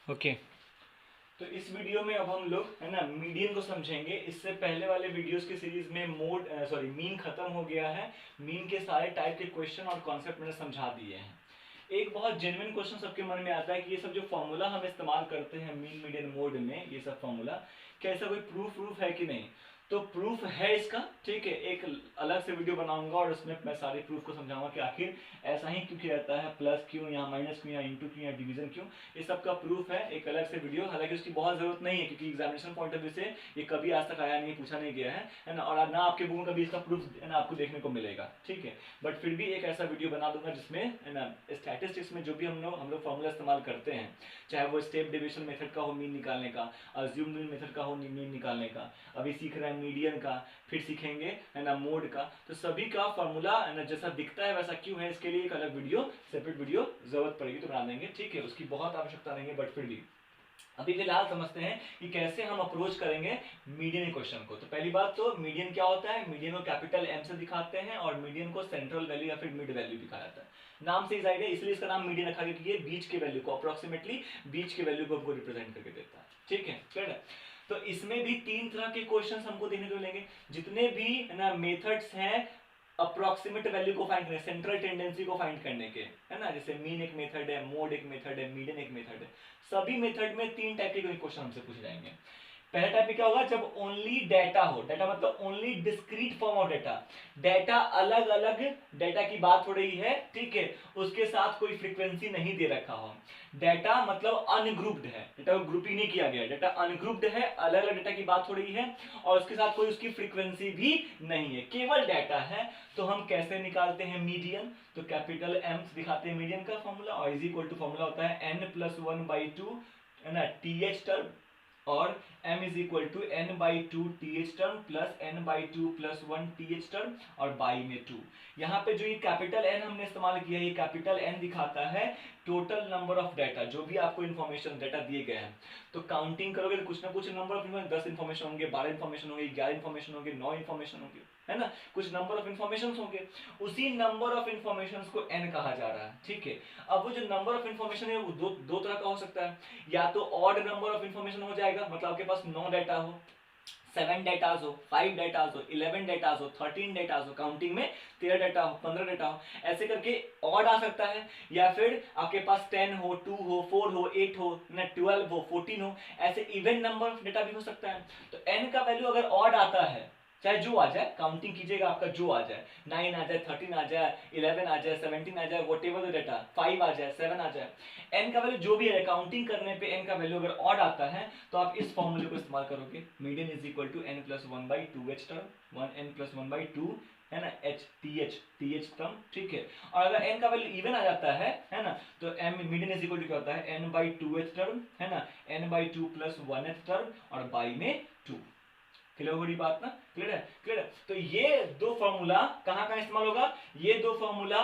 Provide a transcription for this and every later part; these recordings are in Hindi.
ओके तो इस वीडियो में अब हम लोग है ना मीडियन को समझेंगे। इससे पहले वाले वीडियोस की सीरीज में मीन खत्म हो गया है। मीन के सारे टाइप के क्वेश्चन और कॉन्सेप्ट मैंने समझा दिए हैं। एक बहुत जेन्युइन क्वेश्चन सबके मन में आता है कि ये सब जो फॉर्मूला हम इस्तेमाल करते हैं मीन मीडियन मोड में, ये सब फॉर्मूला क्या ऐसा कोई प्रूफ है कि नहीं? तो प्रूफ है इसका, ठीक है। एक अलग से वीडियो बनाऊंगा और उसमें मैं सारे प्रूफ को समझाऊंगा कि आखिर ऐसा ही क्यों किया जाता है, प्लस क्यों, यहाँ माइनस क्यों, यहाँ इंटू क्यों, या डिवीजन क्यों। ये सब का प्रूफ है एक अलग से वीडियो। हालांकि उसकी बहुत जरूरत नहीं है क्योंकि एग्जामिनेशन पॉइंट ऑफ व्यू से ये कभी आज तक आया नहीं, पूछा नहीं गया है ना, और ना आपके बुक में कभी इसका प्रूफ है ना आपको देखने को मिलेगा, ठीक है। बट फिर भी एक ऐसा वीडियो बना दूंगा जिसमें है ना स्टैटिस्टिक्स में जो भी हम लोग फॉर्मूला इस्तेमाल करते हैं, चाहे वो स्टेप डिविजन मेथड का हो मीन निकालने का, अज्यूम मीन मेथड का हो मीन निकालने का, अभी सीख रहे हैं मीडियन का, फिर सीखेंगे है ना मोड का, तो सभी का फॉर्मूला है ना जैसा दिखता है वैसा क्यों है, इसके लिए एक अलग वीडियो, सेपरेट वीडियो जरूरत पड़ेगी तो बना देंगे, ठीक है। उसकी बहुत आवश्यकता नहीं है, बट फिर भी अभी फिलहाल समझते हैं कि कैसे हम अप्रोच करेंगे मीडियन क्वेश्चन को। तो पहली बात तो मीडियन क्या होता है, मीडियन को कैपिटल एम से दिखाते हैं और मीडियन को सेंट्रल वैल्यू या फिर मिड वैल्यू दिखाया जाता है। नाम से डिसाइड है, इसलिए इसका नाम मीडियन रखा गया कि ये बीच के वैल्यू को, अप्रोक्सीमेटली बीच के वैल्यू को हमको रिप्रेजेंट करके देता है, ठीक है, क्लियर है। तो इसमें भी तीन तरह के क्वेश्चंस हमको देखने को मिलेंगे। जितने भी है ना मेथड्स हैं अप्रोक्सीमेट वैल्यू को फाइंड करने, सेंट्रल टेंडेंसी को फाइंड करने के, है ना, जैसे मीन एक मेथड है, मोड एक मेथड है, मीडियन एक मेथड है, सभी मेथड में तीन टाइप के क्वेश्चन हमसे पूछे जाएंगे। पहला टाइप में क्या होगा, जब ओनली डेटा हो, डेटा मतलब only discrete form of data, data अलग अलग डेटा की बात हो रही है, ठीक है, उसके साथ कोई फ्रीक्वेंसी नहीं दे रखा हो। डेटा मतलब अनग्रुप्ड है, डेटा को ग्रुप ही नहीं किया गया, डेटा अनग्रुप्ड है, अलग अलग डेटा की बात हो रही है और उसके साथ कोई उसकी फ्रीक्वेंसी भी नहीं है, केवल डेटा है। तो हम कैसे निकालते हैं मीडियन, तो कैपिटल एम दिखाते हैं मीडियन का फॉर्मूला, और इज इक्वल टू फॉर्मूला होता है n+1/2 है ना टीएच टर्म, और m is equal to n/2 T H term plus n/2 plus 1 T H term और बाई में 2। यहाँ पे जो ये कैपिटल N हमने इस्तेमाल किया है, ये कैपिटल N दिखाता है टोटल नंबर ऑफ डाटा, जो भी आपको इन्फॉर्मेशन डाटा दिए गए हैं। तो काउंटिंग करोगे तो कुछ ना कुछ नंबर ऑफ इन्फॉर्मेशन, 10 इन्फॉर्मेशन होंगे, 12 इन्फॉर्मेशन होंगे, 11 इन्फॉर्मेशन होंगे, 9 इन्फॉर्मेशन होंगे, है ना, कुछ नंबर ऑफ इन्फॉर्मेशन होंगे। उसी नंबर ऑफ इन्फॉर्मेशन को n कहा जा रहा है, ठीक है। अब वो जो नंबर ऑफ इन्फॉर्मेशन है वो दो तरह का हो सकता है, या तो ऑड नंबर ऑफ इन्फॉर्मेशन हो जाएगा, मतलब आपके पास 9 डाटा हो, 7 डेटाज हो, 5 डेटाज हो, 11 डेटाज हो, 13 डेटाज हो, काउंटिंग में 13 डेटा हो, 15 डेटा हो, ऐसे करके ऑड आ सकता है। या फिर आपके पास 10 हो, 2 हो, 4 हो, 8 हो, 12 हो, 14 हो, ऐसे इवन नंबर ऑफ डेटा भी हो सकता है। तो n का वैल्यू अगर ऑड आता है, चाहे जो आ जाए, काउंटिंग कीजिएगा आपका जो आ जाए, 9 आ जाए, 13 आ जाए, 11 आ जाए, 17 आ जाए, वट एवर द डेटा, 5 आ जाए, 7 आ जाए, n का वैल्यू जो भी है, काउंटिंग करने पे n का वैल्यू अगर ऑड आता है तो आप इस फॉर्मूले को इस्तेमाल करोगे, median is equal to n+1/2 h term, n+1/2 है ना th टर्म, ठीक है। और अगर n का वैल्यू इवन आ जाता है ना, तो m median is equal to क्या होता है, n/2h टर्म, है ना, n/2 प्लस 1h टर्म और बाई में 2। क्लियर हो रही बात ना, क्लियर है, क्लियर है। तो ये दो फॉर्मूला कहाँ कहाँ इस्तेमाल होगा, ये दो फॉर्मूला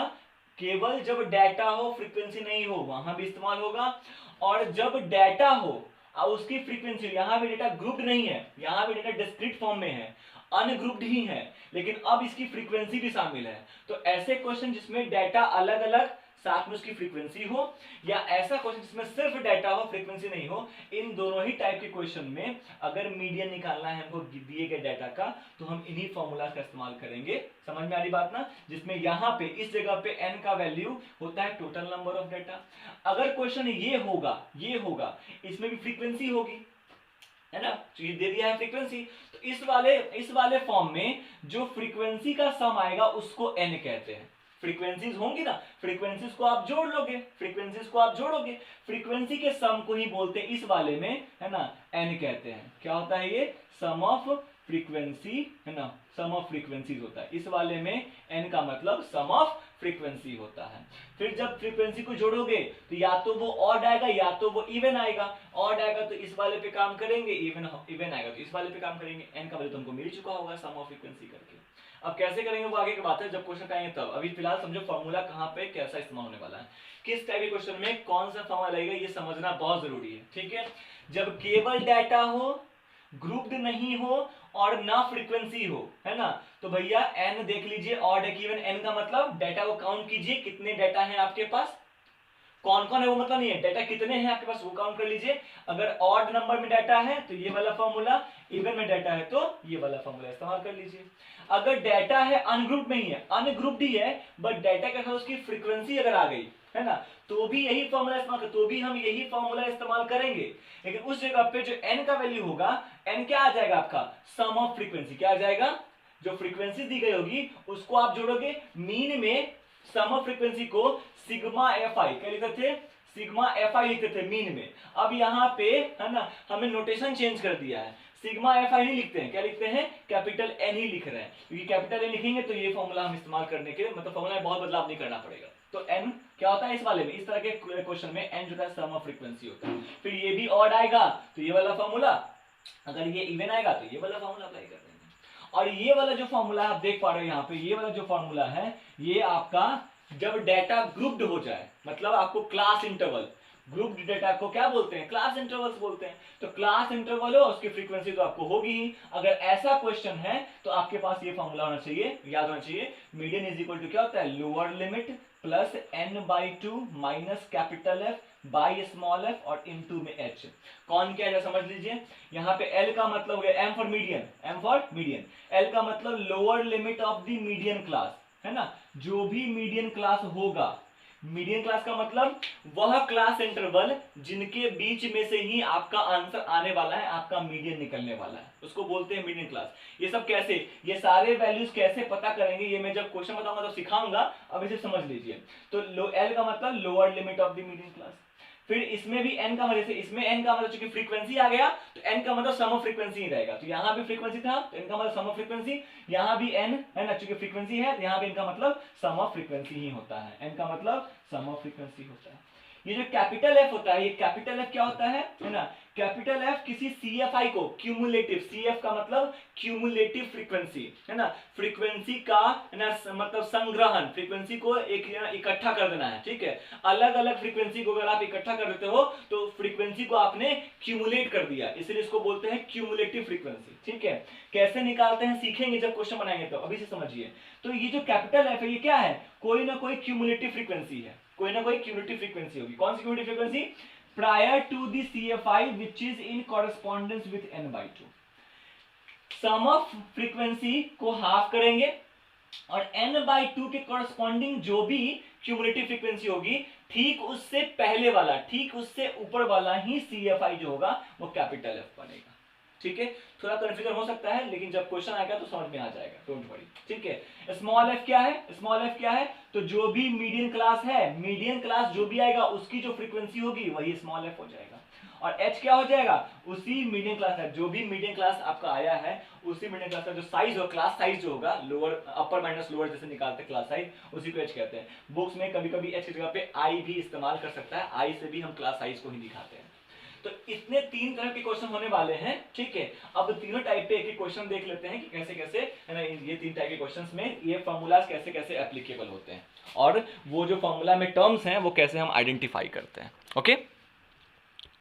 केवल जब डाटा हो, फ्रीक्वेंसी नहीं हो, वहां भी इस्तेमाल होगा, और जब डाटा हो और उसकी फ्रीक्वेंसी, यहां भी डेटा ग्रुप्ड नहीं है, यहां भी डेटा डिस्क्रीट फॉर्म में है, अनग्रुप्ड ही है, लेकिन अब इसकी फ्रीक्वेंसी भी शामिल है। तो ऐसे क्वेश्चन जिसमें डाटा अलग अलग साथ में उसकी फ्रीक्वेंसी हो, या ऐसा क्वेश्चन जिसमें सिर्फ डाटा हो, फ्रीक्वेंसी नहीं हो, इन दोनों ही टाइप के क्वेश्चन में अगर मीडियन निकालना है हमको दिए गए डाटा का, तो हम इन्हीं फॉर्मूला का इस्तेमाल करेंगे। समझ में आ रही बात ना, जिसमें यहां पे इस जगह पे n का वैल्यू होता है टोटल नंबर ऑफ डाटा। अगर क्वेश्चन ये होगा, इसमें भी फ्रीक्वेंसी होगी, है ना, तो ये दे दिया है फ्रीक्वेंसी, तो इस वाले फॉर्म में जो फ्रीक्वेंसी का सम आएगा उसको n कहते हैं। फ्रीक्वेंसीज होंगी ना, फ्रीक्वेंसीज को आप जोड़ लोगे, फ्रीक्वेंसी के सम को ही बोलते हैं इस वाले में, है ना, n कहते हैं। क्या होता है ये, सम ऑफ फ्रीक्वेंसी, है ना, सम ऑफ फ्रीक्वेंसीज होता है। इस वाले में n का मतलब सम ऑफ फ्रीक्वेंसी होता है। फिर जब फ्रीक्वेंसी को जोड़ोगे तो या तो वो ऑड आएगा या तो वो इवन आएगा। ऑड आएगा तो इस वाले पे काम करेंगे, इवन आएगा तो इस वाले पे काम करेंगे। n का वैल्यू तुमको मिल चुका होगा सम ऑफ फ्रीक्वेंसी करके। अब कैसे करेंगे वो आगे की बात है, जब क्वेश्चन आएंगे तब। अभी फिलहाल समझो फॉर्मूला कहाँ पे कैसा इस्तेमाल होने वाला है, किस टाइप के क्वेश्चन में कौन सा फॉर्मूला लगेगा, ये समझना बहुत जरूरी है, ठीक है। जब केवल डाटा हो, ग्रुप्ड नहीं हो और ना फ्रीक्वेंसी हो, है ना, तो भैया n देख लीजिए, ऑड है कि इवन, n का मतलब डाटा को काउंट कीजिए, कितने डाटा हैं आपके पास, कौन कौन है वो मतलब नहीं है, डाटा कितने हैं आपके पास वो काउंट कर लीजिए। अगर ऑड नंबर में डाटा है तो ये वाला फॉर्मूला, इवन में डाटा है तो ये वाला फॉर्मूला इस्तेमाल कर लीजिए। अगर डाटा है अनग्रुप्ड नहीं है, अनग्रुप्ड ही है बट डाटा के साथ उसकी फ्रीक्वेंसी अगर आ गई है ना, तो भी यही फॉर्मूला इस्तेमाल कर, तो भी हम यही फॉर्मूला इस्तेमाल करेंगे। लेकिन उस जगह पे जो n का वैल्यू होगा, n क्या आ जाएगा आपका, सम ऑफ फ्रीक्वेंसी। क्या आ जाएगा, जो फ्रीक्वेंसी दी गई होगी उसको आप जोड़ोगे, मीन में सम ऑफ फ्रीक्वेंसी को सिग्मा एफ आई, क्या लिखते थे, सिग्मा एफ आई लिखते थे मीन में। अब यहाँ पे है ना हमें नोटेशन चेंज कर दिया है, सिग्मा एफ आई नहीं लिखते हैं, क्या लिखते हैं, कैपिटल एन ही लिख रहे हैं, क्योंकि कैपिटल एन लिखेंगे तो ये फॉर्मूला हम इस्तेमाल करने के मतलब फॉर्मूला में बहुत बदलाव नहीं करना पड़ेगा। तो एन क्या होता है इस वाले में, इस तरह के क्वेश्चन में एन जो है सम ऑफ फ्रीक्वेंसी होता है। फिर ये भी ऑड आएगा तो ये वाला फॉर्मूला, अगर ये इवन आएगा तो ये वाला फॉर्मूला अप्लाई कर देंगे। और ये वाला जो फॉर्मूला आप देख पा रहे हो यहाँ पे, ये वाला जो फॉर्मूला है ये आपका जब डाटा ग्रुप्ड हो जाए, मतलब आपको क्लास इंटरवल, ग्रुप्ड डाटा को क्या बोलते हैं, क्लास इंटरवल्स बोलते हैं। तो क्लास इंटरवल हो उसकी फ्रीक्वेंसी तो आपको होगी ही। अगर ऐसा क्वेश्चन है तो आपके पास ये फॉर्मूला होना चाहिए, याद होना चाहिए, मीडियन इज इक्वल टू क्या होता है, lower limit plus n/2 minus capital F by small F और इनटू में h। कौन क्या है समझ लीजिए, यहाँ पे l का मतलब हो गया m for median, m for median, l का मतलब lower limit of the median class, है ना, जो भी मीडियन क्लास होगा। मीडियन क्लास का मतलब वह क्लास इंटरवल जिनके बीच में से ही आपका आंसर आने वाला है, आपका मीडियन निकलने वाला है, उसको बोलते हैं मीडियन क्लास। ये सब कैसे, ये सारे वैल्यूज कैसे पता करेंगे ये मैं जब क्वेश्चन बताऊंगा तो सिखाऊंगा, अब इसे समझ लीजिए। तो एल का मतलब lower limit of the median class. फिर इसमें भी n का मतलब, इसमें n का मतलब चूंकि फ्रीक्वेंसी आ गया तो n का मतलब सम ऑफ फ्रीक्वेंसी ही रहेगा। तो यहाँ भी फ्रीक्वेंसी था तो n का मतलब सम ऑफ फ्रीक्वेंसी, यहाँ भी n है ना चूंकि फ्रीक्वेंसी है तो यहाँ भी n का मतलब सम ऑफ फ्रीक्वेंसी ही होता है, n का मतलब सम ऑफ फ्रीक्वेंसी होता है। ये जो कैपिटल F होता है, ये कैपिटल F क्या होता है ना, कैपिटल F किसी CFI को, क्यूमुलेटिव, CF का मतलब क्यूमुलेटिव फ्रीक्वेंसी, है ना, फ्रीक्वेंसी का है ना मतलब संग्रहण, फ्रीक्वेंसी को एक इकट्ठा कर देना है, ठीक है। अलग अलग फ्रीक्वेंसी को अगर आप इकट्ठा कर देते हो तो फ्रीक्वेंसी को आपने क्यूमुलेट कर दिया, इसलिए इसको बोलते हैं क्यूमुलेटिव फ्रीक्वेंसी, ठीक है। कैसे निकालते हैं सीखेंगे जब क्वेश्चन बनाएंगे, तो अभी से समझिए। तो ये जो कैपिटल F है ये क्या है, कोई ना कोई क्यूमुलेटिव फ्रीक्वेंसी है, कोई ना कोई क्यूमुलेटिव फ्रीक्वेंसी होगी। कौन सी cumulative frequency, prior to the CFI which is in correspondence with n/2। Sum of frequency को हाफ करेंगे और n/2 के कॉरेस्पॉन्डिंग जो भी क्यूमुलेटिव फ्रीक्वेंसी होगी, ठीक उससे पहले वाला, ठीक उससे ऊपर वाला ही CFI जो होगा वो कैपिटल F बनेगा, ठीक है। थोड़ा कंफ्यूजन हो सकता है लेकिन जब क्वेश्चन आएगा तो समझ में आ जाएगा, डोंट वरी, ठीक है। स्मॉल f क्या है, स्मॉल f क्या है, तो जो भी मीडियन क्लास है, मीडियन क्लास जो भी आएगा उसकी जो फ्रीक्वेंसी होगी वही स्मॉल f हो जाएगा। और h क्या हो जाएगा, उसी मीडियन क्लास है, जो भी मीडियन क्लास आपका आया है उसी मीडियन क्लास का जो साइज हो, क्लास साइज जो होगा, लोअर अपर माइनस लोअर जैसे निकालते हैं क्लास साइज, उसी को h कहते हैं। बुक्स में कभी कभी h की जगह पे i भी इस्तेमाल कर सकता है, i से भी हम क्लास साइज को ही दिखाते हैं। तो इतने तीन तरह के क्वेश्चन होने वाले हैं, ठीक है। अब तीनों टाइप पे एक एक क्वेश्चन देख लेते हैं कि कैसे कैसे है ना, ये तीन टाइप के क्वेश्चंस में ये फॉर्मूलाज कैसे कैसे एप्लीकेबल होते हैं और वो जो फॉर्मूला में टर्म्स हैं वो कैसे हम आइडेंटिफाई करते हैं, ओके।